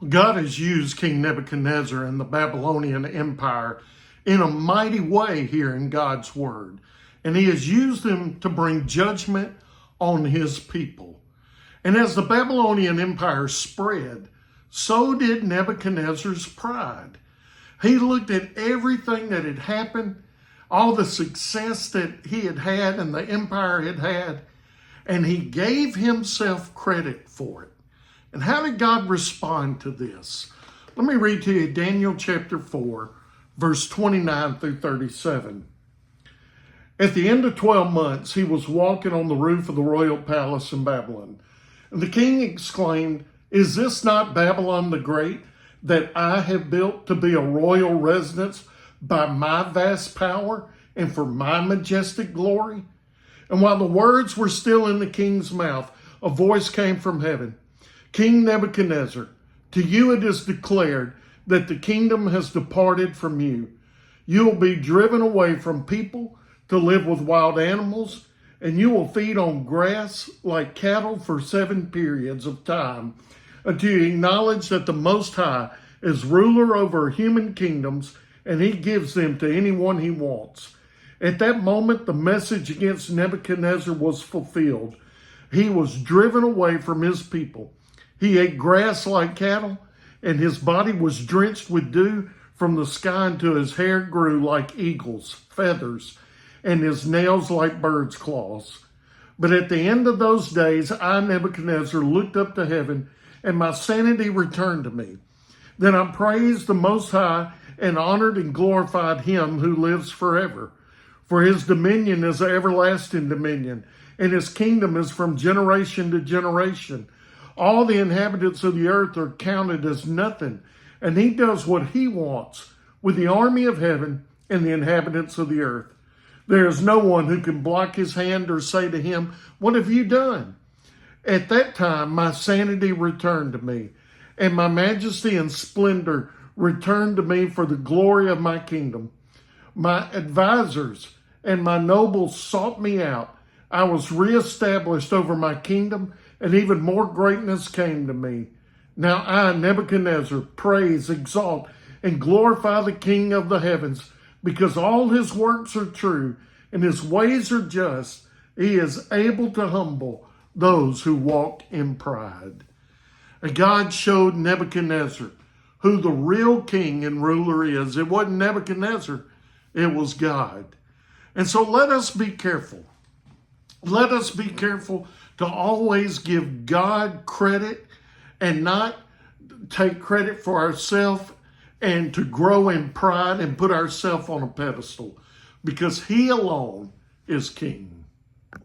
God has used King Nebuchadnezzar and the Babylonian Empire in a mighty way here in God's Word. And he has used them to bring judgment on his people. And as the Babylonian Empire spread, so did Nebuchadnezzar's pride. He looked at everything that had happened, all the success that he had had and the empire had had, and he gave himself credit for it. And how did God respond to this? Let me read to you Daniel chapter 4, verse 29 through 37. At the end of 12 months, he was walking on the roof of the royal palace in Babylon. And the king exclaimed, "Is this not Babylon the Great, that I have built to be a royal residence by my vast power and for my majestic glory?" And while the words were still in the king's mouth, a voice came from heaven. "King Nebuchadnezzar, to you it is declared that the kingdom has departed from you. You will be driven away from people to live with wild animals, and you will feed on grass like cattle for 7 periods of time, until you acknowledge that the Most High is ruler over human kingdoms, and he gives them to anyone he wants." At that moment, the message against Nebuchadnezzar was fulfilled. He was driven away from his people. He ate grass like cattle, and his body was drenched with dew from the sky until his hair grew like eagle's feathers, and his nails like birds' claws. But at the end of those days, I, Nebuchadnezzar, looked up to heaven, and my sanity returned to me. Then I praised the Most High and honored and glorified him who lives forever. For his dominion is an everlasting dominion, and his kingdom is from generation to generation. All the inhabitants of the earth are counted as nothing, and he does what he wants with the army of heaven and the inhabitants of the earth. There is no one who can block his hand or say to him, "What have you done?" At that time, my sanity returned to me, and my majesty and splendor returned to me for the glory of my kingdom. My advisors and my nobles sought me out. I was reestablished over my kingdom, and even more greatness came to me. Now I, Nebuchadnezzar, praise, exalt, and glorify the King of the heavens, because all his works are true, and his ways are just. He is able to humble those who walk in pride. And God showed Nebuchadnezzar who the real king and ruler is. It wasn't Nebuchadnezzar, it was God. And so let us be careful. Let us be careful to always give God credit and not take credit for ourselves and to grow in pride and put ourselves on a pedestal, because he alone is king.